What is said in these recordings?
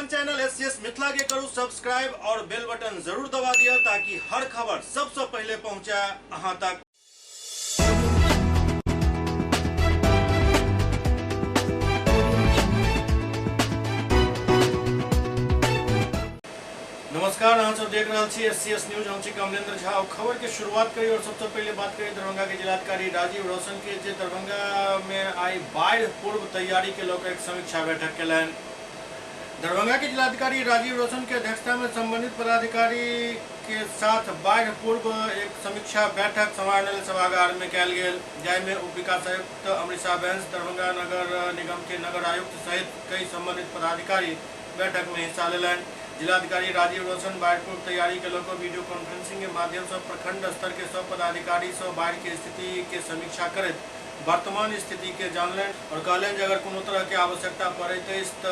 अपन channel SCS Mithila के करू subscribe और बेल बटन जरूर दबा दिया ताकि हर खबर सबसे पहले पहुंचे अहां तक। नमस्कार, अहाँ सब देख रहे छी एससीएस न्यूज। हम छी कमलेंद्र झा। खबर के शुरुआत करी और सबसे पहले बात करी दरभंगा के जिलाधिकारी राजीव रोशन के जे दरभंगा में आई बाढ़ पूर्व तैयारी के लोग एक समीक्षा बैठक केलन। दरभंगा के जिलाधिकारी राजीव रोशन के अध्यक्षता में संबंधित पदाधिकारी के साथ बाढ़ पूर्व एक समीक्षा बैठक समाहरणालय सभागार में कल गेल, जाहिमे उप विकास आयुक्त अमृता बैंस, दरभंगा नगर निगम के नगर आयुक्त सहित कई संबंधित पदाधिकारी बैठक में हिस्सा लेलन। जिलाधिकारी राजीव रोशन बाढ़ पूर्व तैयारी के लोग वीडियो कॉन्फ्रेंसिंग के माध्यम से प्रखंड स्तर के सब पदाधिकारी से बाढ़ की स्थिति के समीक्षा करत वर्तमान स्थिति के जानलन और कहलन अगर कोनो तरह के आवश्यकता पड़े तो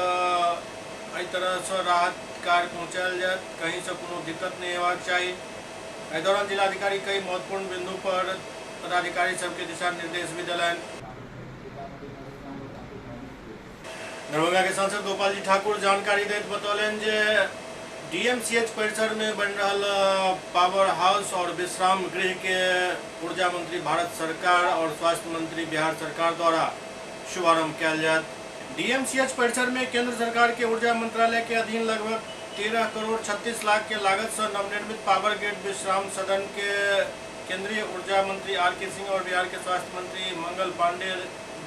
एहि तरह से राहत कार्य पहुँचायल जाए, कहीं से कोनो दिक्कत नहीं होबाक चाहिए। एहि दौरान जिलाधिकारी कई महत्वपूर्ण बिंदु पर पदाधिकारी सबके दिशा निर्देश भी दिलन। दरभंगा के सांसद गोपाल जी ठाकुर जानकारी देते बतौलन जे डीएमसीएच परिसर में बन रहा पावर हाउस और विश्राम गृह के ऊर्जा मंत्री भारत सरकार और स्वास्थ्य मंत्री बिहार सरकार द्वारा शुभारंभ किया जाए। डीएमसीएच परिसर में केंद्र सरकार के ऊर्जा मंत्रालय के अधीन लगभग 13 करोड़ 36 लाख के लागत से नवनिर्मित पावर ग्रिड विश्राम सदन के केंद्रीय ऊर्जा मंत्री आर.के. सिंह और बिहार के स्वास्थ्य मंत्री मंगल पांडे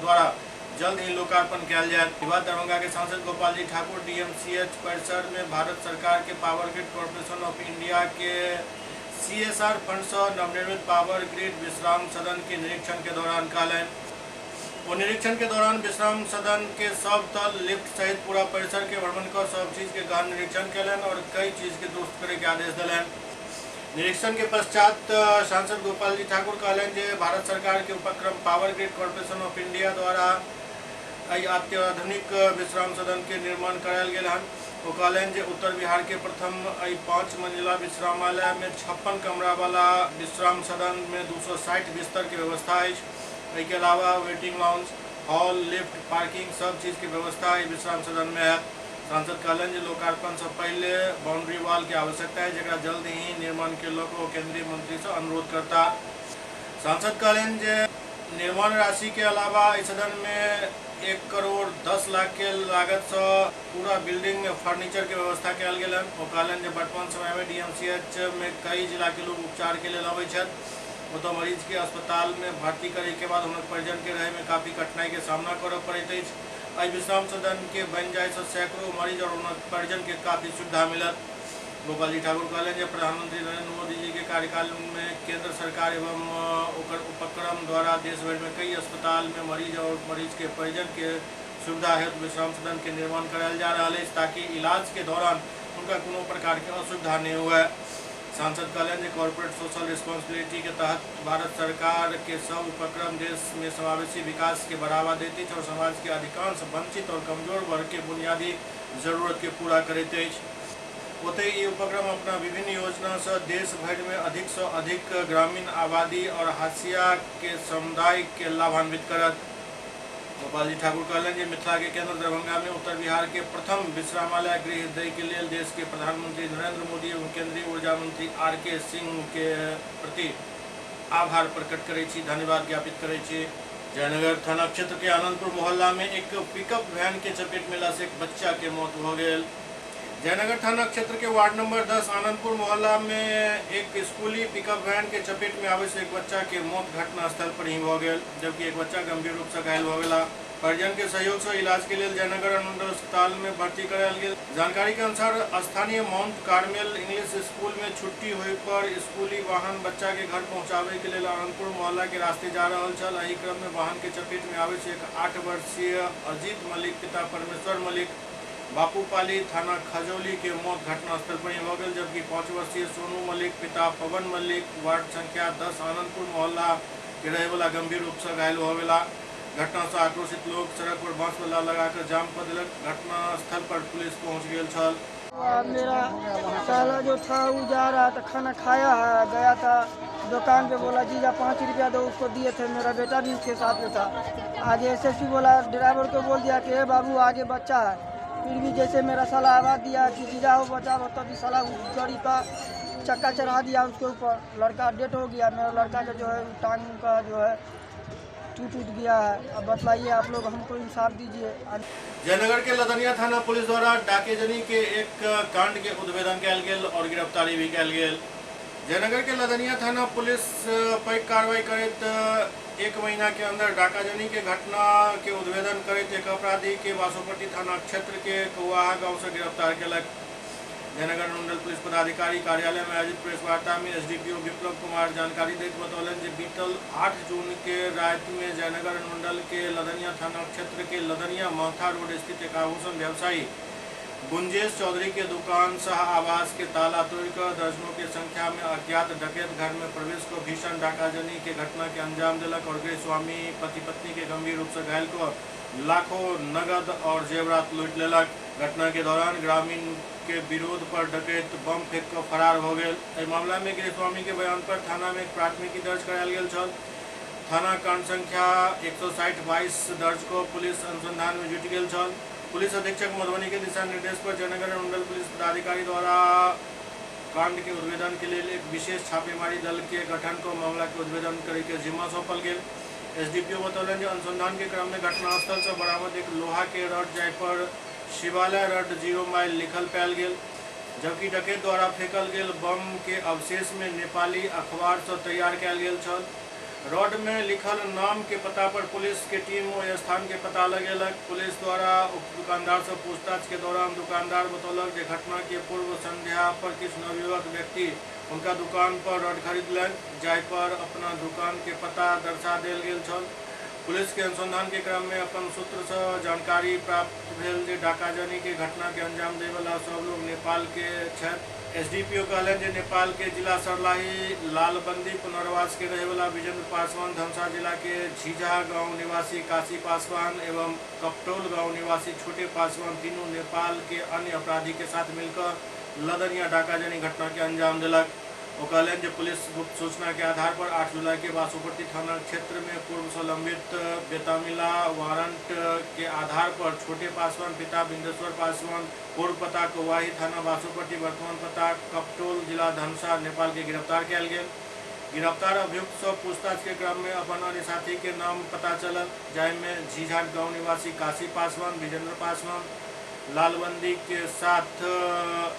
द्वारा जल्द ही लोकार्पण किया जाए। दरभंगा के सांसद गोपाल जी ठाकुर डीएमसीएच परिसर में भारत सरकार के power grid corporation of India के सीएसआर फंड से नवनिर्मित पावर ग्रिड विश्राम सदन के निरीक्षण के दौरान कहलन। वो निरीक्षण के दौरान विश्राम सदन के सब तल लिफ्ट सहित पूरा परिसर के भ्रमण कर सब चीज के गहन निरीक्षण कलन और कई चीज के दुरुस्त करे के आदेश दिलन। निरीक्षण के पश्चात सांसद गोपाल जी ठाकुर कहलन जे भारत सरकार के उपक्रम power grid corporation of India द्वारा अत्याधुनिक विश्राम सदन के निर्माण करायल गेल हन। वो कहलन जे उत्तर बिहार के प्रथम 5 मंजिला विश्रामालय में 56 कमरा वाला विश्राम सदन में 260 बिस्तर की व्यवस्था है। इसके अलावा waiting lounge, hall, lift, parking सब चीज की व्यवस्था है विश्राम सदन में है। सांसद कहलन जे लोकार्पण से पहले बाउंड्री वॉल की आवश्यकता है, जरा जल्द ही निर्माण के लोग केंद्रीय मंत्री से अनुरोध करता। सांसद कहलन जे निर्माण राशि के अलावा इस सदन में 1 करोड़ 10 लाख के लागत से पूरा बिल्डिंग में फर्नीचर के व्यवस्था कल गेल। वो कहलन जे वर्तमान समय में डीएमसीएच में कई जिला के लोग उपचार के लिए अबै छथि। वो तो मरीज के अस्पताल में भर्ती करे के बाद उन्हें परिजन के रहे में काफी कठिनाई के सामना करे पड़त है। विश्राम सदन के बन जाए से सैकड़ों मरीज और उन्हें परिजन के काफी सुविधा मिलत। गोपाल जी ठाकुर कहलन जे प्रधानमंत्री नरेंद्र मोदी जी के कार्यकाल में केंद्र सरकार एवं उपक्रम द्वारा देश भर में कई अस्पताल में मरीज और मरीज के परिजन के सुविधा हेतु विश्राम सदन के निर्माण करायल जा रहा है ताकि इलाज के दौरान उनका कोनो प्रकार की असुविधा नहीं हुआ। सांसद कहलन जे कॉर्पोरेट सोशल रिस्पांसिबिलिटी के तहत भारत सरकार के सब उपक्रम देश में समावेशी विकास के बढ़ावा देती है और समाज के अधिकांश वंचित और कमजोर वर्ग के बुनियादी जरूरत के पूरा करते हैं। ओते ये उपक्रम अपना विभिन्न योजना से देश भर में अधिक से अधिक ग्रामीण आबादी और हाशिया के समुदाय के लाभान्वित करत। गोपाल जी ठाकुर कहलन जे मिथिला के केंद्र दरभंगा में उत्तर बिहार के प्रथम विश्रामालय गृह दय के लिए देश के प्रधानमंत्री नरेंद्र मोदी एवं केंद्रीय ऊर्जा मंत्री आर.के. सिंह के प्रति आभार प्रकट करे छी, धन्यवाद ज्ञापित करे छी। जयनगर थाना क्षेत्र के आनंदपुर मोहल्ला में एक पिकअप वैन के चपेट में से एक बच्चा के मौत हो गई। जयनगर थाना क्षेत्र के वार्ड नंबर 10 आनंदपुर मोहल्ला में एक स्कूली पिकअप वैन के चपेट में आवे से एक बच्चा के मौत घटना स्थल पर ही हो गई, जबकि एक बच्चा गंभीर रूप से घायल हो गया। परिजन के सहयोग से इलाज के लिए जयनगर अनुमंडल अस्पताल में भर्ती करायल गेल। जानकारी के अनुसार स्थानीय माउंट कार्मेल इंग्लिश स्कूल में छुट्टी हुई पर स्कूली वाहन बच्चा के घर पहुंचावे के लिए आनंदपुर मोहल्ला के रास्ते जा रहा छल। एही क्रम में वाहन के चपेट में आवे से एक 8 वर्षीय अजीत मलिक पिता परमेश्वर मलिक बापूपाली थाना खजौली के मौत घटनास्थल पर ही हो गई, जबकि 5 वर्षीय सोनू मलिक पिता पवन मलिक वार्ड संख्या 10 आनंदपुर मोहल्ला के रहे वाला गंभीर रूप से घायल हो गया। घटना से आक्रोशित लोग सड़क पर बांस बल्ला लगाकर जाम कर दिलक। घटना स्थल पर पुलिस पहुंच गई छल। मेरा साला जो था वो जा रहा था, खाना खाया है, गया था दुकान पे, बोला जीजा 5 रुपया दो, उसको दिए थे। मेरा बेटा भी उसके साथ में था। आज एसएसपी बोला, ड्राइवर को बोल दिया कि बाबू आगे बच्चा है, फिर भी जैसे मेरा साला आवाज़ दिया कि जीजा हो बचाओ, तभी साला उस गाड़ी का चक्का चढ़ा दिया उसके ऊपर। लड़का डेट हो गया, मेरा लड़का का जो है टांग का जो है टूट गया है। अब बतलाइए आप लोग, हमको इंसाफ दीजिए। जयनगर के लदनिया थाना पुलिस द्वारा डाकेजनी के एक कांड के उद्भेदन कयल गेल और गिरफ्तारी भी कयल गेल। जयनगर के लदनिया थाना पुलिस पैघ कार्रवाई करैत 1 महीना के अंदर डाकाजनी के घटना के उद्भेदन करैत एक अपराधी के बासोपट्टी थाना क्षेत्र के कौआहा गांव से गिरफ्तार कयलक। जयनगर मंडल पुलिस पदाधिकारी कार्यालय में आयोजित प्रेस वार्ता में एसडीपीओ विप्लव कुमार जानकारी दैत बतौलन जे बीतल 8 जून के रात में जयनगर मंडल के लदनिया थाना क्षेत्र के लदनिया महथा रोड स्थित एक आभूषण व्यवसायी गुंजेश चौधरी के दुकान सह आवास के ताला तोड़कर दर्जनों की संख्या में अज्ञात डकैत घर में प्रवेश को भीषण डाकाजनी के घटना के अंजाम दिलक और गृह स्वामी पति पत्नी के गंभीर रूप से घायल को लाखों नगद और जेवरात लूट लेलक। घटना के दौरान ग्रामीण के विरोध पर डकैत बम फेंक कर फरार हो गए। एहि मामला में गृह स्वामी के बयान पर थाना में एक प्राथमिकी दर्ज करायल गेल छल। थाना कांड संख्या 160/22 दर्ज को पुलिस अनुसंधान में जुट गेल छल। पुलिस अधीक्षक मधुबनी के दिशा निर्देश पर जयनगर मंडल पुलिस पदाधिकारी द्वारा कांड के उद्भेदन के लिए एक विशेष छापेमारी दल के गठन को मामला के उद्भेदन करे के जिम्मा सौंपल गेल। एसडीपीओ बतौलन अनुसंधान के क्रम में घटनास्थल से बरामद एक लोहा के रड जाय पर शिवालय रड 0 माइल लिखल पायल गेल, जबकि डकैत द्वारा फेंकल गेल बम के अवशेष में नेपाली अखबार से तैयार कयल गेल छल। रड में लिखल नाम के पता पर पुलिस के टीम ओहि स्थान के पता लगेलक। पुलिस द्वारा उक्त दुकानदार से पूछताछ के दौरान दुकानदार बतौलक जे घटना के पूर्व संध्या पर किछु नवयुवक व्यक्ति उनका दुकान पर रड खरीदलक, जाय पर अपना दुकान के पता दर्शा देल गेल छल। पुलिस के अनुसंधान के क्रम में अपन सूत्र से जानकारी प्राप्त भेल जे डाकाजनी के घटना के अंजाम देय वाला सब लोग नेपाल के छथि। एसडीपीओ कहलन जे नेपाल के जिला सरलाही लालबंदी पुनर्वास के रहे वाला विजेंद्र पासवान, धमसा जिला के झीझा गांव निवासी काशी पासवान एवं कपटोल गांव निवासी छोटे पासवान तीनों नेपाल के अन्य अपराधी के साथ मिलकर लदनिया डाकाजनी घटना के अंजाम दिलक। वो कहलन जे पुलिस गुप्त सूचना के आधार पर 8 जुलाई के बासोपट्टी थाना क्षेत्र में पूर्व से लंबित बेतामिला वारंट के आधार पर छोटे पासवान पिता बिंदेश्वर पासवान पूर्व पता कौआही थाना बासोपट्टी वर्तमान पता कपटोल जिला धमसा नेपाल के गिरफ्तार कयल गेल। गिरफ्तार अभियुक्त से पूछताछ के क्रम में अपन अन्य साथी के नाम पता चलल, जाहिमे झीझाट गाँव निवासी काशी पासवान, विजेंद्र पासवान लालबंदी के साथ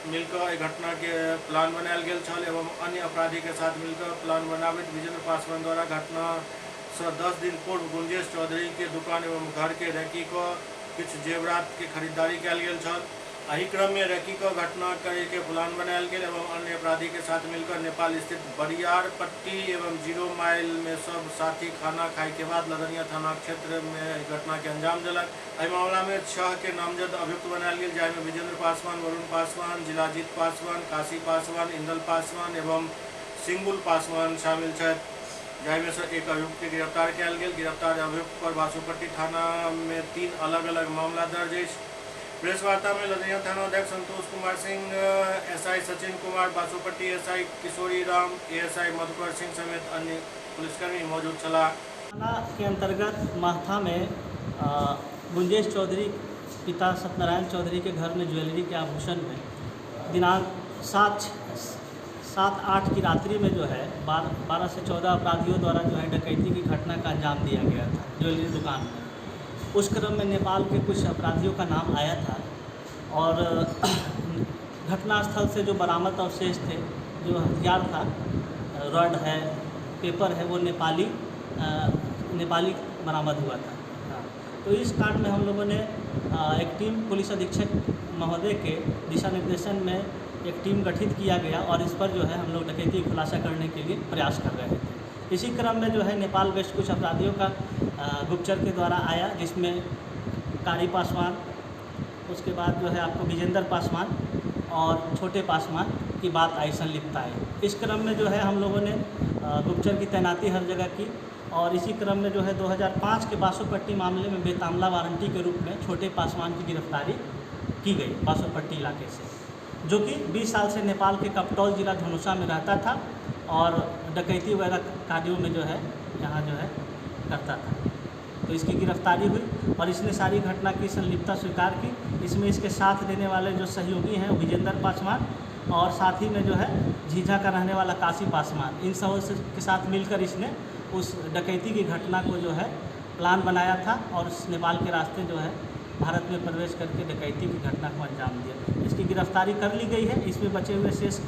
मिलकर घटना के प्लान बनायल गेल छल एवं अन्य अपराधी के साथ मिलकर प्लान बनाबैत विजेंद्र पासवान द्वारा घटना से 10 दिन पूर्व गुंजेश चौधरी के दुकान एवं घर के रैकी को किछु जेवरात के खरीदारी कयल गेल छल। एहि क्रम में रैकी को घटना करे के प्लान बनायल गेल एवं अन्य अपराधी के साथ मिलकर नेपाल स्थित बरियारपट्टी एवं 0 माइल में सब साथी खाना खाए के बाद लदनिया थाना क्षेत्र में घटना के अंजाम दिलक। एहि मामला में 6 के नामजद अभियुक्त बनायल गेल, जाहिमे विजेंद्र पासवान, वरुण पासवान, जिलाजीत पासवान, काशी पासवान, इंदल पासवान एवं सिंगुल पासवान शामिल छथि, जाहिमे से एक अभियुक्त के गिरफ्तार कयल गेल। गिरफ्तार अभियुक्त पर बासोपट्टी थाना में 3 अलग अलग मामला दर्ज अछि। प्रेस वार्ता में लदनिया थाना अध्यक्ष संतोष कुमार सिंह, एसआई सचिन कुमार, बासोपट्टी एसआई किशोरी राम, एएसआई मधुकर सिंह समेत अन्य पुलिसकर्मी मौजूद छला। थाना के अंतर्गत महथा में गुंजेश चौधरी पिता सत्यनारायण चौधरी के घर में ज्वेलरी के आभूषण में दिनांक 7-8 की रात्रि में जो है 12 से 14 अपराधियों द्वारा जो है डकैती की घटना का अंजाम दिया गया था ज्वेलरी दुकान में। उस क्रम में नेपाल के कुछ अपराधियों का नाम आया था और घटनास्थल से जो बरामद अवशेष थे, जो हथियार था, रड है, पेपर है, वो नेपाली बरामद हुआ था। तो इस कांड में हम लोगों ने एक टीम पुलिस अधीक्षक महोदय के दिशा निर्देशन में एक टीम गठित किया गया और इस पर जो है हम लोग डकैती खुलासा करने के लिए प्रयास कर रहे थे। इसी क्रम में जो है नेपाल वेस्ट कुछ अपराधियों का गुप्तचर के द्वारा आया, जिसमें कारी पासवान, उसके बाद जो है आपको विजेंद्र पासवान और छोटे पासवान की बात आई, संलिप्तता आई। इस क्रम में जो है हम लोगों ने गुप्तचर की तैनाती हर जगह की और इसी क्रम में जो है 2005 के बासोपट्टी मामले में बेतामला वारंटी के रूप में छोटे पासवान की गिरफ्तारी की गई बासोपट्टी इलाके से, जो कि 20 साल से नेपाल के कपटौल जिला धनुषा में रहता था और डकैती वगैरह कार्यों में जो है यहाँ जो है करता था। तो इसकी गिरफ्तारी हुई और इसने सारी घटना की संलिप्तता स्वीकार की। इसमें इसके साथ देने वाले जो सहयोगी हैं विजेंद्र पासवान और साथ ही में जो है झीझा का रहने वाला काशी पासवान, इन सब के साथ मिलकर इसने उस डकैती की घटना को जो है प्लान बनाया था और उस नेपाल के रास्ते जो है भारत में प्रवेश करके डकैती की घटना को अंजाम दिया। इसकी गिरफ्तारी कर ली गई है। इसमें बचे हुए शेष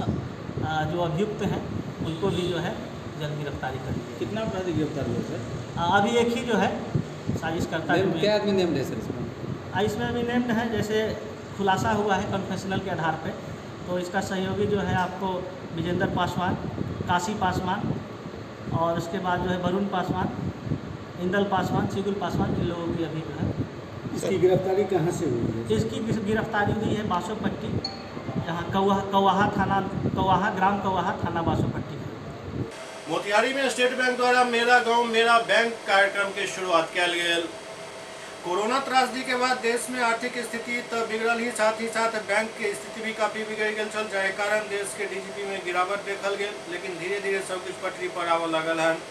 जो अभियुक्त हैं उनको भी जो है जल्द गिरफ्तारी कर ली। कितना अपराधी गिरफ्तार हुए सर? अभी एक ही जो है साजिशकर्ता क्या आदमी नेम्ड है सर इसमें? इसमें अभी नेम्ड है, जैसे खुलासा हुआ है कन्फेशनल के आधार पे, तो इसका सहयोगी जो है आपको विजेंद्र पासवान, काशी पासवान और उसके बाद जो है वरुण पासवान, इंदल पासवान, सिगुल पासवान, इन लोगों की अभी जो है। इसकी गिरफ्तारी कहाँ से हुई है? इसकी गिरफ्तारी हुई है बासोपट्टी, यहाँ कौवाहा थाना, ग्राम कौवाहा थाना बासोपट्टी। मोतिहारी में स्टेट बैंक द्वारा मेरा गांव मेरा बैंक कार्यक्रम के शुरुआत कल गेल। कोरोना त्रासदी के बाद देश में आर्थिक स्थिति तो बिगड़ल ही साथ बैंक के स्थिति भी काफी बिगड़ गई छल, जाहि कारण देश के डीजीपी में गिरावट देखल गेल। लेकिन धीरे धीरे सब कुछ पटरी पर आवे लागल हन।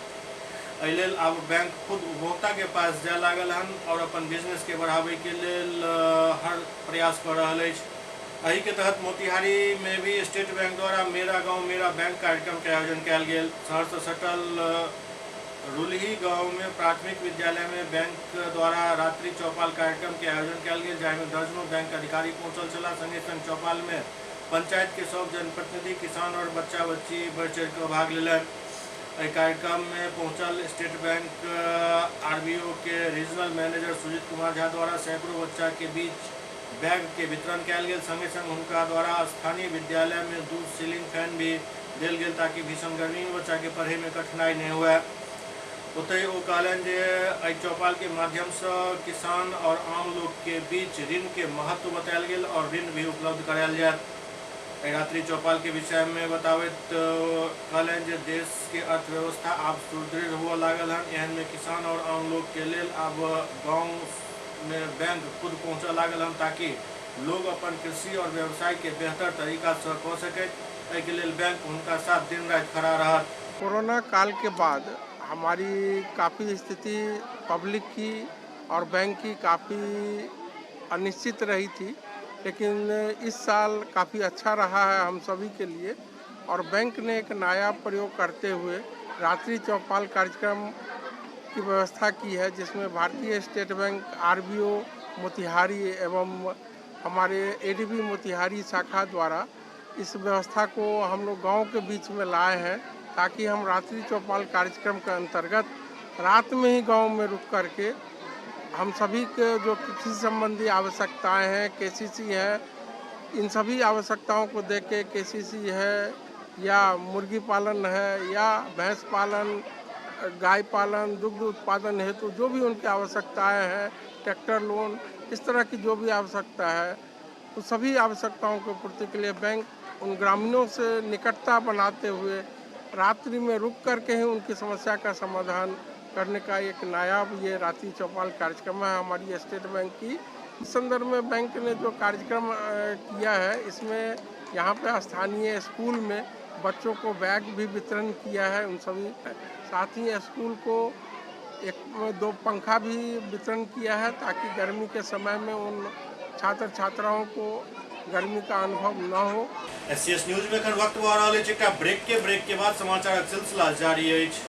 एहि लेल अब बैंक खुद उपभोक्ता के पास जाए लागल हन और अपन बिजनेस के बढ़ावे के लेल हर प्रयास कर रहा है। एही के तहत मोतिहारी में भी स्टेट बैंक द्वारा मेरा गांव मेरा बैंक कार्यक्रम के आयोजन कल गेल। शहर से सटल रुलही गांव में प्राथमिक विद्यालय में बैंक द्वारा रात्रि चौपाल कार्यक्रम के आयोजन कल गेल, जाहि में दर्जनों बैंक अधिकारी पहुंचल छला। संगे संग चौपाल में पंचायत के सब जनप्रतिनिधि, किसान और बच्चा बच्ची बढ़ चढ़ कर भाग लेलन। कार्यक्रम में पहुंचल स्टेट बैंक आरबीओ के रीजनल मैनेजर सुजीत कुमार झा द्वारा सैकड़ों बच्चा के बीच बैग के वितरण कल गेल। संगे संग उनका द्वारा स्थानीय विद्यालय में दूध सीलिंग फैन भी दिल गेल ताकि भीषण गर्मी में बच्चा के पढ़े में कठिनाई नहीं हुए। ओतहि ओ कहलन जे एहि चौपाल के माध्यम से किसान और आम लोग के बीच ऋण के महत्व बतायल गेल और ऋण भी उपलब्ध करायल जायत। रात्रि चौपाल के विषय में बताबैत कहलन जे देश के अर्थव्यवस्था अब सुदृढ़ हुआ लागल हन। एहन में किसान और आम लोग के लेल अब गाँव में बैंक खुद पहुँचा लागल हन ताकि लोग अपन कृषि और व्यवसाय के बेहतर तरीका से कह सके। एहि के लेल बैंक उनका साथ दिन रात खड़ा रहत। कोरोना काल के बाद हमारी काफ़ी स्थिति पब्लिक की और बैंक की काफ़ी अनिश्चित रही थी, लेकिन इस साल काफ़ी अच्छा रहा है हम सभी के लिए। और बैंक ने एक नया प्रयोग करते हुए रात्रि चौपाल कार्यक्रम की व्यवस्था की है, जिसमें भारतीय स्टेट बैंक, आरबीओ मोतिहारी एवं हमारे एडीबी मोतिहारी शाखा द्वारा इस व्यवस्था को हम लोग गांव के बीच में लाए हैं, ताकि हम रात्रि चौपाल कार्यक्रम के अंतर्गत रात में ही गांव में रुक करके हम सभी के जो कृषि संबंधी आवश्यकताएं हैं, केसीसी है, इन सभी आवश्यकताओं को देख के केसीसी है या मुर्गी पालन है या भैंस पालन, गाय पालन, दुग्ध उत्पादन हेतु जो भी उनकी आवश्यकताएं हैं, ट्रैक्टर लोन, इस तरह की जो भी आवश्यकता है, तो सभी आवश्यकताओं की पूर्ति के लिए बैंक उन ग्रामीणों से निकटता बनाते हुए रात्रि में रुक करके ही उनकी समस्या का समाधान करने का एक नायाब ये रात्रि चौपाल कार्यक्रम है हमारी स्टेट बैंक की। इस संदर्भ में बैंक ने जो कार्यक्रम किया है, इसमें यहाँ पे स्थानीय स्कूल में बच्चों को बैग भी वितरण किया है उन सभी, साथ ही स्कूल को 1-2 पंखा भी वितरण किया है ताकि गर्मी के समय में उन छात्र छात्राओं को गर्मी का अनुभव न हो। एससीएस न्यूज में वक्त हो रहा है एकटा ब्रेक के बाद समाचार सिलसिला जारी है।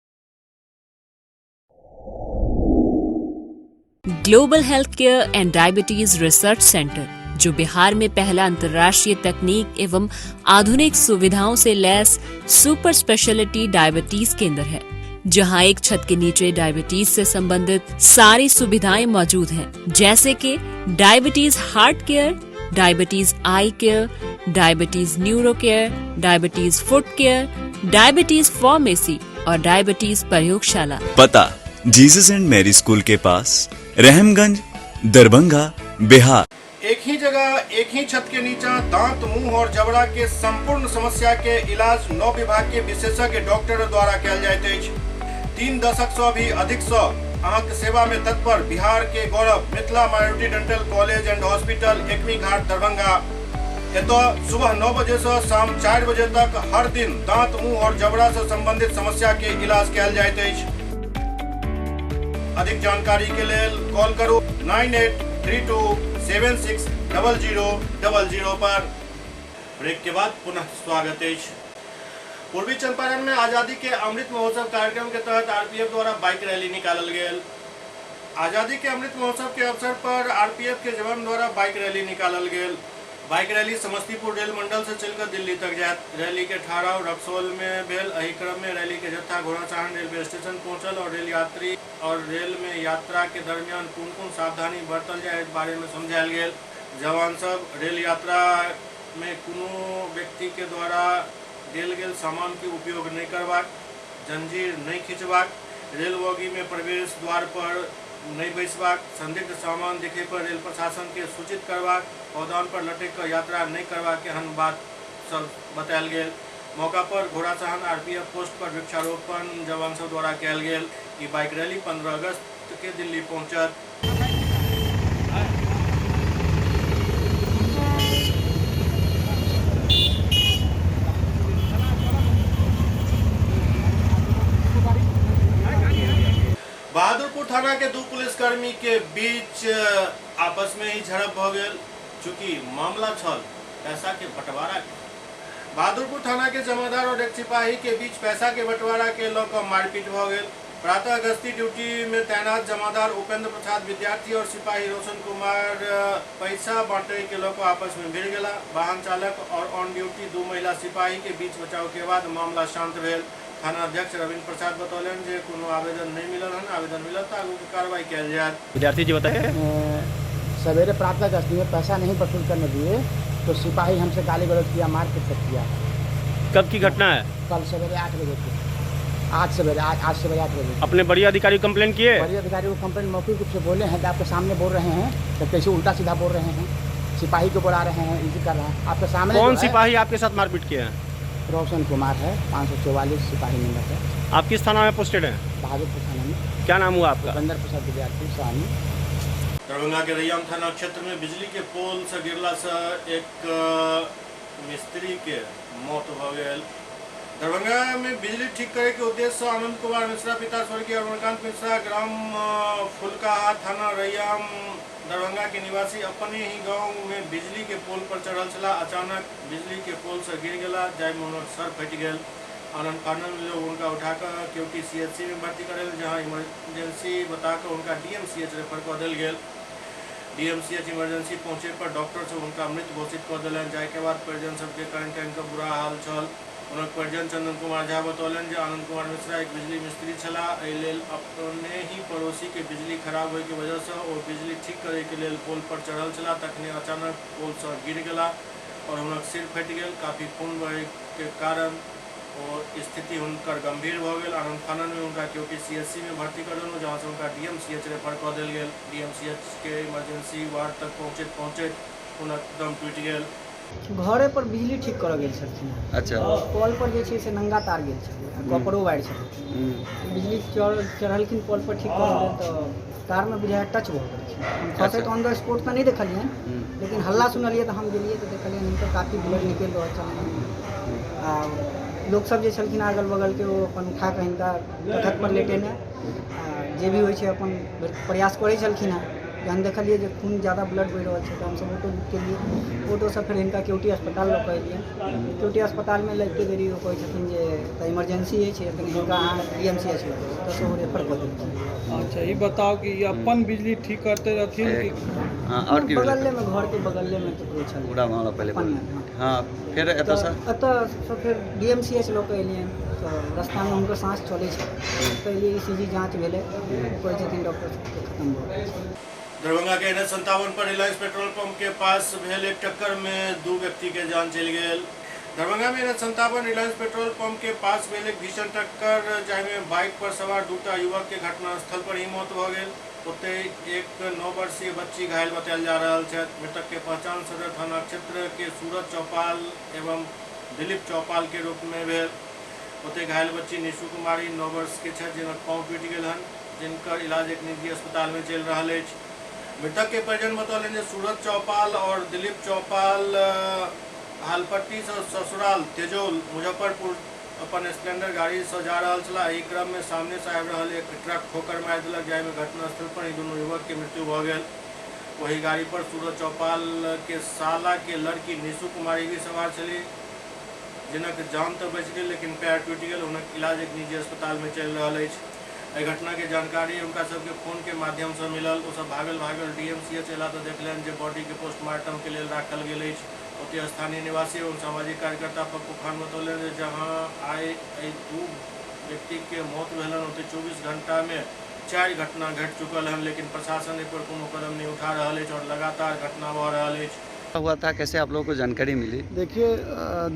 Global health care and diabetes research centre, जो बिहार में पहला अंतर्राष्ट्रीय तकनीक एवं आधुनिक सुविधाओं से लैस सुपर स्पेशलिटी डायबिटीज केंद्र है, जहां एक छत के नीचे डायबिटीज से संबंधित सारी सुविधाएं मौजूद हैं, जैसे कि diabetes heart care, diabetes eye care, diabetes neuro care, diabetes foot care, diabetes pharmacy और डायबिटीज प्रयोगशाला। पता जीसस एंड मैरी स्कूल के पास, रहमगंज, दरभंगा, बिहार। एक ही जगह एक ही छत के नीचे दांत, मुंह और जबड़ा के संपूर्ण समस्या के इलाज 9 विभाग के विशेषज्ञ डॉक्टर द्वारा कयल जाइत अछि। 3 दशक से भी अधिक से अहाँक सेवा में तत्पर बिहार के गौरव Mithila minority dental college and hospital, Ekmi Ghat, Darbhanga. एतो सुबह 9 बजे से शाम 4 बजे तक हर दिन दांत, मुंह और जबड़ा से संबंधित समस्या के इलाज कयल जाइत अछि। अधिक जानकारी के लिए कॉल करो 9832760000 पर। ब्रेक के बाद पुनः स्वागत है। पूर्वी चंपारण में आजादी के अमृत महोत्सव कार्यक्रम के तहत आरपीएफ द्वारा बाइक रैली निकालल गयल। आजादी के अमृत महोत्सव के अवसर पर आरपीएफ के जवान द्वारा बाइक रैली निकालल गयल। बाइक रैली समस्तीपुर रेल मंडल से चलकर दिल्ली तक जात। रैली के ठहराव रक्सौल में भेल। एही क्रम में रैली के जत्था घोड़ाचाहन रेलवे स्टेशन पहुंचल और रेल यात्री और रेल में यात्रा के दरमियान कौन कौन सावधानी बरतल जाए इस बारे में समझायल गेल। जवान सब रेल यात्रा में कोनो व्यक्ति के द्वारा देल गेल सामान के उपयोग नहीं करबाक, जंजीर नहीं खींचबाक, रेल बोगी में प्रवेश द्वार पर नहीं बैसबाक, संदिग्ध सामान दिखे पर रेल प्रशासन के सूचित करबाक, पौधान पर लटक कर यात्रा नहीं करबाक के हन बात सब बतायल गेल। मौका पर घोड़ाचाहन आरपीएफ पोस्ट पर वृक्षारोपण जवान सब द्वारा कयल गेल। ई बाइक रैली 15 अगस्त के दिल्ली पहुंचत। बहादुरपुर थाना के दो पुलिसकर्मी के बीच आपस में ही झड़प भ गेल। चूंकि मामला छल पैसा के बंटवारा के। बहादुरपुर थाना के जमादार और एक सिपाही के बीच पैसा के बंटवारा के लौकर मारपीट भ गेल। प्रातः गश्ती ड्यूटी में तैनात जमादार उपेंद्र प्रसाद विद्यार्थी और सिपाही रोशन कुमार पैसा बांटे के लौकर आपस में भिड़ गया। वाहन चालक और ऑन ड्यूटी दो महिला सिपाही के बीच बचाव के बाद मामला शांत भेल। थाना अध्यक्ष रविंद्र प्रसाद बतौलन जे कोनो आवेदन नहीं मिलल हन, आवेदन मिलल तो आगे की कार्रवाई कयल जाए। विद्यार्थी जी बताए सवेरे प्रातः गश्ती में पैसा नहीं वसूल करने दिए तो सिपाही हमसे गाली गलौज किया, मारपीट तक किया। कब की घटना है? कल सवेरे 8 बजे की। आज सवेरे 8 बजे। अपने बड़ी अधिकारी कंप्लेन किए? बड़ी अधिकारी को कंप्लेन मौखिक रूप से बोले हैं कि आपके सामने बोल रहे हैं तो कैसे उल्टा सीधा बोल रहे हैं, सिपाही को बुला रहे हैं, इसी कर रहे हैं आपके सामने। कौन सिपाही आपके साथ मारपीट किया है? रोशन कुमार है, 544 सिपाही नंबर है। आप किस थाना में पोस्टेड हैं? बहादुरपुर थाना में। क्या नाम हुआ आपका? उपेंद्र प्रसाद विद्यार्थी स्वामी। दरभंगा के रैयाम थाना क्षेत्र में बिजली के पोल से गिरला से एक मिस्त्री के मौत भ गेल। दरभंगा में बिजली ठीक करे के उद्देश्य से आनंद कुमार मिश्रा पिता स्वर्गीय अरुणकांत मिश्रा ग्राम फुलकाहा थाना रैयाम दरभंगा के निवासी अपने ही गांव में बिजली के पोल पर चढ़ल छला। अचानक बिजली के पोल से गिर गया, जाय में सर फट गया। आनंद फानन लोग उनका उठाकर केवटी सीएचसी में भर्ती करेल, जहां इमरजेंसी बताकर उनका डीएमसीएच रेफर कर दिल गया। डीएमसीएच इमरजेंसी पहुंचे पर डॉक्टर से उनका मृत घोषित कर दिलन। जाय के बाद परिजन सबके क्वारंटाइन का बुरा हाल छल। उनक परिजन चंदन कुमार झा बतौलन जे आनंद कुमार मिश्रा एक बिजली मिस्त्री छला। अपने ही पड़ोसी के बिजली खराब होने की वजह से और बिजली ठीक करे के लिए पोल पर चढ़ल छला। तखने अचानक पोल से गिर गया और उनक सिर फट गया। काफ़ी खून बहे के कारण और स्थिति उनकर गंभीर हो गई। आनंद फानन में उनका क्योंकि सीएचसी में भर्ती कर दिल, जहाँ से उनका डीएमसीएच रेफर कर दिल गया। डीएमसीएच के इमरजेंसी वार्ड तक पहुँचे उनक दम टूट गया। घरे पर बिजली ठीक कर गेल छलखिन। अच्छा। पोल पर जे छै से नंगा तार गेल छलै, कपड़ो वायर छलै। बिजली चढ़लखिन पोल पर ठीक कर लेल तो तार में बुझाय टच भऽ गेलखिन। हम खसे तो ऑन द स्पॉट तो नहीं देखलिए, लेकिन हल्ला सुनलिए तो हम गेलिए तो देखलिए हुनकर काफ़ी ब्लड निकल रहल छलनि। लोग सब जे छलखिन अगल बगल के वो अपन उठा कऽ हिनका तखत पर लेटेने जे भी होइ छै अपन प्रयास करै छलखिन हेँ। जहन देखलिए जे खून ज़्यादा ब्लड बहि रहल छै तो हमसब ऑटो बुक केलिए। ऑटो से फिर हिनका केवटी अस्पताल लऽ कऽ एलिए। केवटी अस्पताल में लगिते देरी वो कहै छथिन जे तऽ इमरजेंसी छै, लेकिन हिनका अहाँ डीएमसीएच लऽ तऽ सेहो रेफर कऽ देलखिन। अच्छा, ये बताओ कि ये अपन बिजली ठीक करते रहथिन कि और बगल में घर के बगल में तो कोई छल पूरा मामला पहले हाँ फिर एतऽ से फिर डीएमसीएच लऽ कऽ एलिए तो रास्ता में उनकर सांस चलै छै तो एलिए ईसीजी जाँच भेलै, कहै छथिन डॉक्टर खत्म भऽ गेल। दरभंगा के NH57 पर रिलायंस पेट्रोल पंप के पास भेल एक टक्कर में 2 व्यक्ति के जान चल गए। दरभंगा में NH57 रिलायंस पेट्रोल पंप के पास भेल एक भीषण टक्कर जाहिमे बाइक पर सवार 2टा युवक के घटनास्थल पर ही मौत भ गेल। ओते एक 9 वर्षीय बच्ची घायल बतायल जा रहा है। मृतक के पहचान सदर थाना क्षेत्र के सूरज चौपाल एवं दिलीप चौपाल के रूप में भेल। ओते घायल बच्ची निशु कुमारी 9 वर्ष के छथि, जिनकर पाँव टूट गेल हन, जिनकर इलाज एक निजी अस्पताल में चल रहा है। मृतक के परिजन बतौलन जे सूरज चौपाल और दिलीप चौपाल हालपट्टी से ससुराल तेजोल मुजफ्फरपुर अपन स्प्लेंडर गाड़ी से जा रहा छला। एहि क्रम में सामने से आबि रहल एक ट्रक ठोकर मारि देलक, जाहिमे घटनास्थल पर ही दुनू युवक के मृत्यु भऽ गेल। वही गाड़ी पर सूरज चौपाल के साला के लड़की निशु कुमारी भी सवार छली, जिनक जान तो बच गई लेकिन पैर टूटि गेल। हुनक इलाज एक निजी अस्पताल में चलि रहल अछि। एहि घटना के जानकारी उनका सबके फोन के माध्यम से मिलल। ओ सब भागल DMCH एला तो देखलनि जे बॉडी के पोस्टमार्टम के लेल राखल गेल अछि। ओते स्थानीय निवासी एवं सामाजिक कार्यकर्ता पप्पू खान बतौलनि जे जहां आइ एहि दू व्यक्ति के मौत भेलनि, ओते 24 घंटा में 4 घटना घट चुकल हैं, लेकिन प्रशासन एहि पर कोनो कदम नहीं उठा रहा है और लगातार घटना बढ़ रहा है। हुआ था, कैसे आप लोगों को जानकारी मिली? देखिए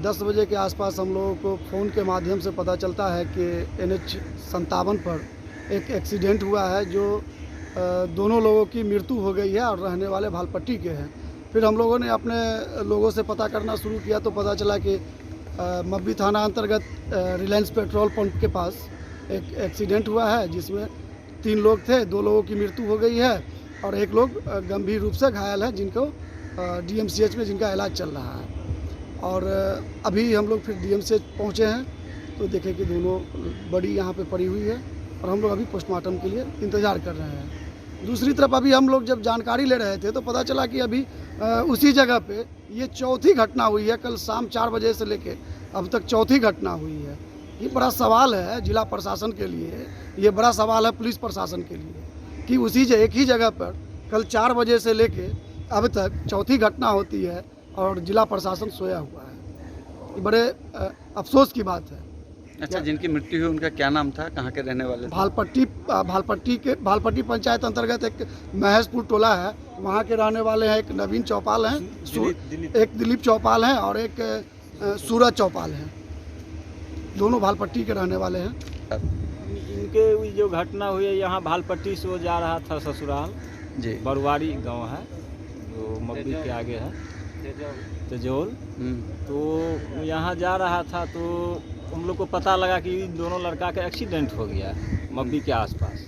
10 बजे के आसपास हम लोगों को फ़ोन के माध्यम से पता चलता है कि NH 57 पर एक एक्सीडेंट हुआ है, जो दोनों लोगों की मृत्यु हो गई है और रहने वाले भालपट्टी के हैं। फिर हम लोगों ने अपने लोगों से पता करना शुरू किया तो पता चला कि मब्बी थाना अंतर्गत रिलायंस पेट्रोल पंप के पास एक एक्सीडेंट हुआ है, जिसमें 3 लोग थे, 2 लोगों की मृत्यु हो गई है और 1 लोग गंभीर रूप से घायल है, जिनको DMCH में जिनका इलाज चल रहा है। और अभी हम लोग फिर DMCH पहुँचे हैं तो देखें कि दोनों बड़ी यहाँ पे पड़ी हुई है और हम लोग अभी पोस्टमार्टम के लिए इंतज़ार कर रहे हैं। दूसरी तरफ अभी हम लोग जब जानकारी ले रहे थे तो पता चला कि अभी उसी जगह पे ये चौथी घटना हुई है। कल शाम 4 बजे से लेके अब तक चौथी घटना हुई है। ये बड़ा सवाल है जिला प्रशासन के लिए, ये बड़ा सवाल है पुलिस प्रशासन के लिए कि एक ही जगह पर कल 4 बजे से लेके अब तक चौथी घटना होती है और जिला प्रशासन सोया हुआ है। ये बड़े अफसोस की बात है। अच्छा, जिनकी मृत्यु हुई उनका क्या नाम था, कहाँ के रहने वाले थे? भालपट्टी पंचायत अंतर्गत एक महेशपुर टोला है, वहाँ के रहने वाले हैं। एक नवीन चौपाल हैं, एक दिलीप चौपाल हैं और एक सूरज चौपाल हैं। दोनों भालपट्टी के रहने वाले हैं। इनके जो घटना हुई है, यहाँ भालपट्टी से वो जा रहा था ससुराल जी, बरुआरी गांव है जो मब्बी के आगे है, तेजोल। तो यहाँ जा रहा था तो हम लोग को पता लगा कि दोनों लड़का का एक्सीडेंट हो गया है मब्बी के आसपास।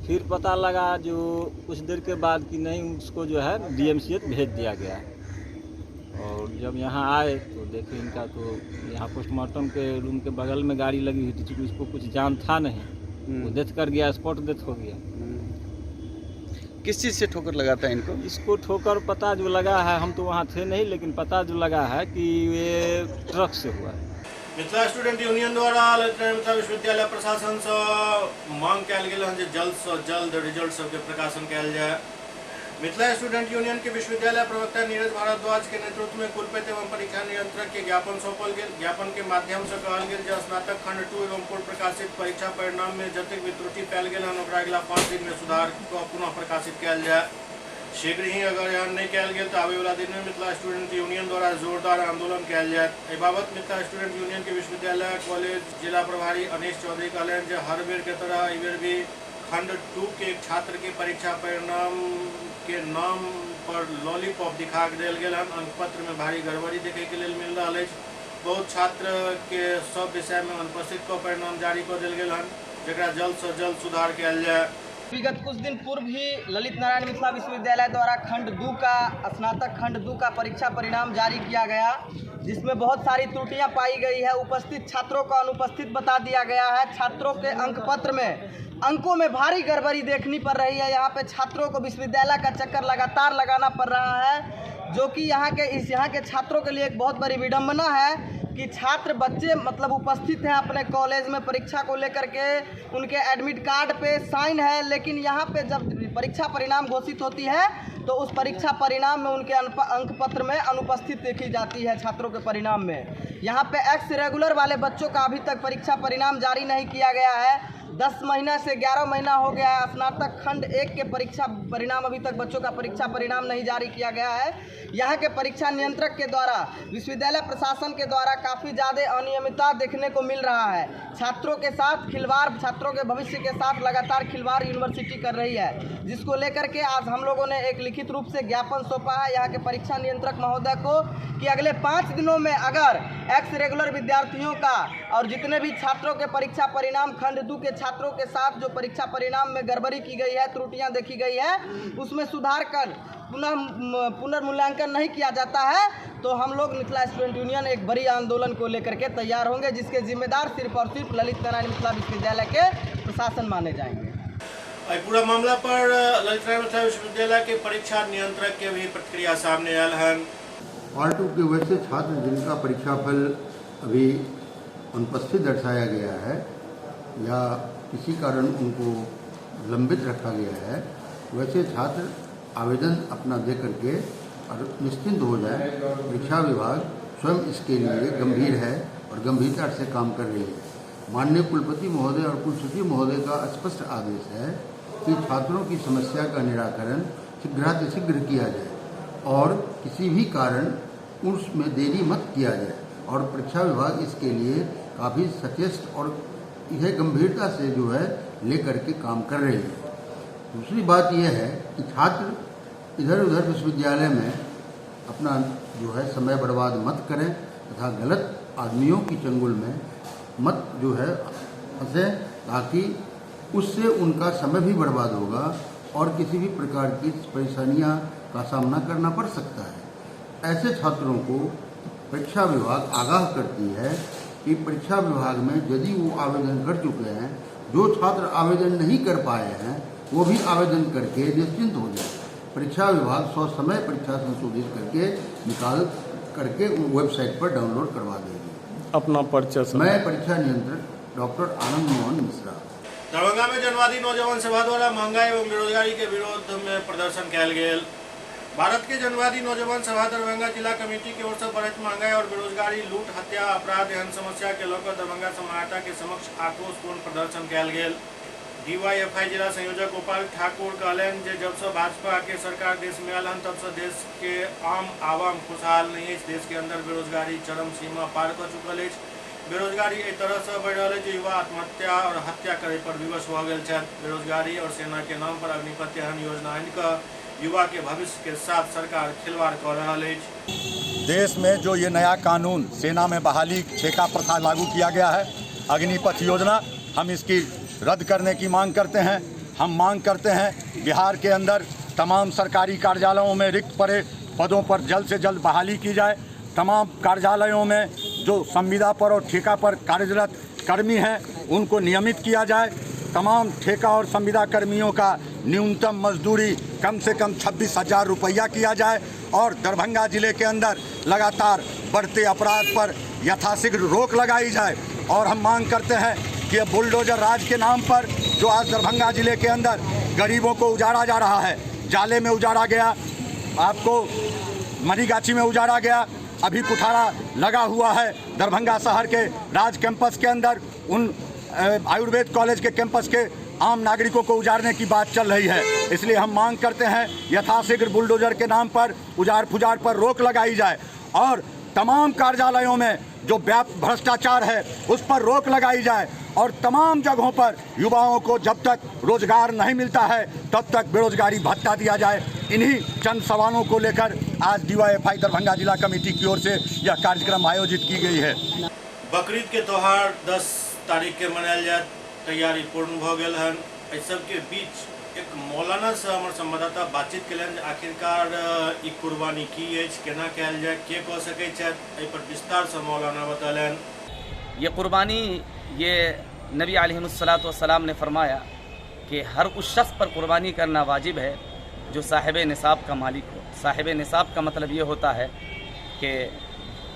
फिर पता लगा जो कुछ देर के बाद कि नहीं, उसको जो है DMCH भेज दिया गया। और जब यहाँ आए तो देखे इनका तो यहाँ पोस्टमार्टम के रूम के बगल में गाड़ी लगी हुई थी, क्योंकि उसको कुछ जान था नहीं, वो डेथ कर गया, स्पॉट डेथ हो गया। किस चीज़ से ठोकर लगा था इनको? इसको ठोकर पता जो लगा है, हम तो वहाँ थे नहीं, लेकिन पता जो लगा है कि ये ट्रक से हुआ है। मिथिला स्टूडेंट यूनियन द्वारा मिथिला विश्वविद्यालय प्रशासन से मांग कयल गेल है जे जल्द से जल्द रिजल्ट सबके प्रकाशन कयल जाए। मिथिला स्टूडेंट यूनियन के विश्वविद्यालय प्रवक्ता नीरज भारद्वाज के नेतृत्व में कुलपति एवं परीक्षा नियंत्रक के ज्ञापन सौंपल गेल। ज्ञापन के माध्यम से कहल गेल जे स्नातक खंड 2 एवं पूर्व प्रकाशित परीक्षा परिणाम में जतेक भी त्रुटि पायल गेल हन, ओकरा अगिला 5 दिन में सुधार कऽ पुनः प्रकाशित कयल जाए। शीघ्र ही अगर यहाँ नहीं कयल गेल तो आबे वाला दिन में मिथिला स्टूडेंट यूनियन द्वारा जोरदार आंदोलन कयल जाए। एहि बाबत मिथिला स्टूडेंट यूनियन के विश्वविद्यालय कॉलेज जिला प्रभारी अनीश चौधरी कहलनि जे हर बेर के तरह एहि बेर भी खंड 2 के एक छात्र के परीक्षा परिणाम के नाम पर लॉलीपॉप दिखा देल गेल हन। अंकपत्र में भारी गड़बड़ी देखे के लिए मिल रहा है। बहुत छात्र के सब विषय में अनुपस्थित को परिणाम जारी कर देल गेल हन, जकरा जल्द से जल्द सुधार कयल जाए। विगत कुछ दिन पूर्व ही ललित नारायण मिथिला विश्वविद्यालय द्वारा खंड 2 का स्नातक खंड 2 का परीक्षा परिणाम जारी किया गया, जिसमें बहुत सारी त्रुटियां पाई गई है। उपस्थित छात्रों को अनुपस्थित बता दिया गया है। छात्रों के अंकपत्र में अंकों में भारी गड़बड़ी देखनी पड़ रही है। यहाँ पे छात्रों को विश्वविद्यालय का चक्कर लगातार लगाना पड़ रहा है, जो कि यहाँ के छात्रों के लिए एक बहुत बड़ी विडंबना है कि छात्र बच्चे मतलब उपस्थित हैं अपने कॉलेज में परीक्षा को लेकर के, उनके एडमिट कार्ड पे साइन है, लेकिन यहाँ पे जब परीक्षा परिणाम घोषित होती है तो उस परीक्षा परिणाम में उनके अंक पत्र में अनुपस्थित देखी जाती है। छात्रों के परिणाम में यहाँ पे एक्स रेगुलर वाले बच्चों का अभी तक परीक्षा परिणाम जारी नहीं किया गया है। 10 महीना से 11 महीना हो गया है। स्नातक खंड 1 के परीक्षा परिणाम अभी तक बच्चों का परीक्षा परिणाम नहीं जारी किया गया है। यहाँ के परीक्षा नियंत्रक के द्वारा विश्वविद्यालय प्रशासन के द्वारा काफ़ी ज़्यादा अनियमितता देखने को मिल रहा है। छात्रों के साथ खिलवाड़, छात्रों के भविष्य के साथ लगातार खिलवाड़ यूनिवर्सिटी कर रही है, जिसको लेकर के आज हम लोगों ने एक लिखित रूप से ज्ञापन सौंपा है यहाँ के परीक्षा नियंत्रक महोदय को कि अगले 5 दिनों में अगर एक्स रेगुलर विद्यार्थियों का और जितने भी छात्रों के परीक्षा परिणाम खंड 2 के छात्रों के साथ जो परीक्षा परिणाम में गड़बड़ी की गई है, त्रुटियां देखी गई है, उसमें सुधार कर पुनर्मूल्यांकन नहीं किया जाता है तो हम लोग मिथिला स्टूडेंट यूनियन एक बड़ी आंदोलन को लेकर के तैयार होंगे, जिसके जिम्मेदार सिर्फ और सिर्फ ललित नारायण मिथिला विश्वविद्यालय के प्रशासन माने जाएंगे। पूरा मामला पर ललित नारायण मिथिला विश्वविद्यालय के परीक्षा नियंत्रक के भी प्रतिक्रिया सामने आयल है। फाल्टू की वजह से छात्र जिनका परीक्षाफल अभी अनुपस्थित दर्शाया गया है या किसी कारण उनको लंबित रखा गया है, वैसे छात्र आवेदन अपना दे करके और निश्चिंत हो जाए। परीक्षा विभाग स्वयं इसके लिए गंभीर है और गंभीरता से काम कर रही है। माननीय कुलपति महोदय और कुलसचिव महोदय का स्पष्ट आदेश है कि छात्रों की समस्या का निराकरण शीघ्रातिशीघ्र किया जाए और किसी भी कारण उसमें देरी मत किया जाए और परीक्षा विभाग इसके लिए काफ़ी सचेत और यह गंभीरता से जो है लेकर के काम कर रही है। दूसरी बात यह है कि छात्र इधर उधर विश्वविद्यालय में अपना जो है समय बर्बाद मत करें तथा गलत आदमियों की चंगुल में मत जो है फंसे, ताकि उससे उनका समय भी बर्बाद होगा और किसी भी प्रकार की परेशानियां का सामना करना पड़ सकता है। ऐसे छात्रों को परीक्षा विभाग आगाह करती है कि परीक्षा विभाग में यदि वो आवेदन कर चुके हैं, जो छात्र आवेदन नहीं कर पाए हैं वो भी आवेदन करके निश्चिंत हो जाए। परीक्षा विभाग समय परीक्षा संशोधित करके निकाल करके वेबसाइट पर डाउनलोड करवा देगी। अपना परिचय मैं परीक्षा नियंत्रक डॉक्टर आनंद मोहन मिश्रा। दरभंगा में जनवादी नौजवान सभा द्वारा महंगाई एवं बेरोजगारी के विरोध में प्रदर्शन कयल गेल। भारत के जनवादी नौजवान सभा दरभंगा जिला कमेटी की ओर से बढ़त महंगाई और बेरोजगारी, लूट, हत्या, अपराध एहन समस्या के लेकर दरभंगा समाहर्ता के समक्ष आक्रोशपूर्ण प्रदर्शन कयल गेल। DYFI जिला संयोजक गोपाल ठाकुर कहलन जे जब से भाजपा के सरकार देश में आयल हन तब से देश के आम आवाम खुशहाल नहीं है। देश के अंदर बेरोजगारी चरम सीमा पार कर चुकल है। बेरोजगारी एक तरह से बढ़ रहा है जो युवा आत्महत्या और हत्या करे पर विवश हो गए हैं। बेरोजगारी और सेना के नाम पर अग्निपथ एहन योजना इनका युवा के भविष्य के साथ सरकार खिलवाड़ कर रहा है। देश में जो ये नया कानून सेना में बहाली ठेका प्रथा लागू किया गया है, अग्निपथ योजना, हम इसकी रद्द करने की मांग करते हैं। हम मांग करते हैं बिहार के अंदर तमाम सरकारी कार्यालयों में रिक्त पड़े पदों पर जल्द से जल्द बहाली की जाए। तमाम कार्यालयों में जो संविदा पर और ठेका पर कार्यरत कर्मी हैं उनको नियमित किया जाए। तमाम ठेका और संविदा कर्मियों का न्यूनतम मजदूरी कम से कम 26,000 रुपया किया जाए और दरभंगा जिले के अंदर लगातार बढ़ते अपराध पर यथाशीघ्र रोक लगाई जाए। और हम मांग करते हैं कि बुलडोजर राज के नाम पर जो आज दरभंगा जिले के अंदर गरीबों को उजाड़ा जा रहा है, जाले में उजाड़ा गया, आपको मरीगाछी में उजाड़ा गया, अभी कुठारा लगा हुआ है दरभंगा शहर के राज कैंपस के अंदर, उन आयुर्वेद कॉलेज के कैंपस के आम नागरिकों को उजाड़ने की बात चल रही है। इसलिए हम मांग करते हैं यथाशीघ्र बुलडोजर के नाम पर उजाड़ फुजाड़ पर रोक लगाई जाए और तमाम कार्यालयों में जो व्यापक भ्रष्टाचार है उस पर रोक लगाई जाए और तमाम जगहों पर युवाओं को जब तक रोजगार नहीं मिलता है तब तक बेरोजगारी भत्ता दिया जाए। इन्हीं चंद सवालों को लेकर आज DYFI दरभंगा जिला कमेटी की ओर से यह कार्यक्रम आयोजित की गई है। बकरीद के त्यौहार 10 तारीख के मनायल जाए, तैयारी पूर्ण भ गेल हन। एहि सबके बीच एक मौलाना से हमारे संवाददाता बातचीत कलन आखिरकार ई कुर्बानी की अछि, केना कयल जाए, के कह सकै छथि, एहि पर विस्तार से मौलाना बतौलन। ये कुर्बानी, ये नबी अलैहिस्सलातु वस्सलाम ने फरमाया कि हर उस शख्स पर कुर्बानी करना वाजिब है जो साहिब निसाब का मालिक हो। साहिब निसाब का मतलब ये होता है कि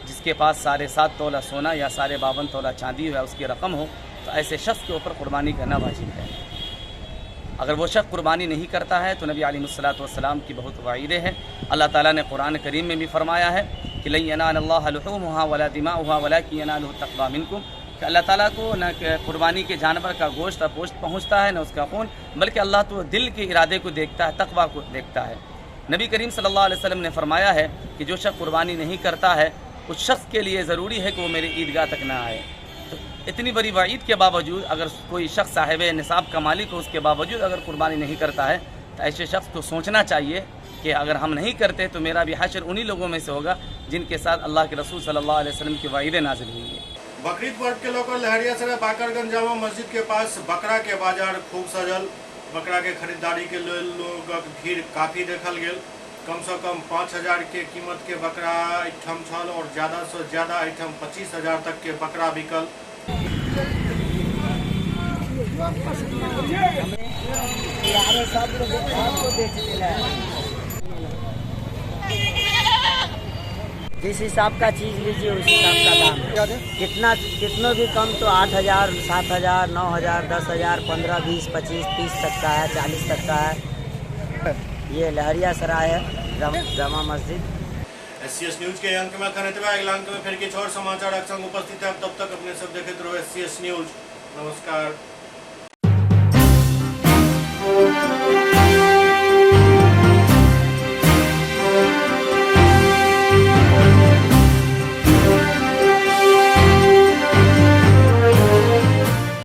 जिसके पास 7.5 तोला सोना या 52 तोला चांदी या उसकी रकम हो, तो ऐसे शख्स के ऊपर कुर्बानी करना वाजिब है। अगर वो शख्स कुर्बानी नहीं करता है तो नबी अलैहिस्सलातु वस्सलाम की बहुत वाइदें हैं। अल्लाह ताला ने कुरान करीम में भी फरमाया है कि लन यनालल्लाह लुहूमुहा वला दिमाउहा वलाकिन यनालुहु तक़वा मिनकुम, कि अल्लाह ताला को न कुर्बानी के जानवर का गोश्त और पोस्ट पहुँचता है न उसका खून, बल्कि अल्लाह तो दिल के इरादे को देखता है, तक़वा को देखता है। नबी करीम सल्लल्लाहु अलैहि वसल्लम ने फरमाया है कि जो शख्स कुर्बानी नहीं करता है उस शख्स के लिए ज़रूरी है कि वो मेरी ईदगाह तक ना आए। तो इतनी बड़ी वाइद के बावजूद अगर कोई शख्स साहिब निसाब का मालिक हो, उसके बावजूद अगर कुर्बानी नहीं करता है तो ऐसे शख्स को सोचना चाहिए कि अगर हम नहीं करते तो मेरा भी हश्र उन्हीं लोगों में से होगा जिनके साथ अल्लाह के रसूल सल्लल्लाहु अलैहि वसल्लम की वाइदें नाज़िल हुई है। बकरीद पर्व के लेकर लहरियासराय बाकरगंज जामा मस्जिद के पास बकरा के बाजार खूब सजल। बकरा के खरीदारी के लिए लोगक भीड़ काफी देखल गेल। कम से कम 5,000 के कीमत के बकरा एठम छल और ज्यादा से ज्यादा एठम 25,000 तक के बकरा बिकल। जिस हिसाब का चीज़ लीजिए उस हिसाब का दाम है। कितना भी कम तो 8,000, 7,000, 9,000, 10,000, 15, 20, 25, 30 तक का है, 40 तक का है। ये लहरियासराय है जामा मस्जिद। SCS न्यूज के अंक में अगला अंक में फिर कुछ और समाचार संग उपस्थित है। तब तक अपने सब देखते रहो SCS न्यूज। नमस्कार।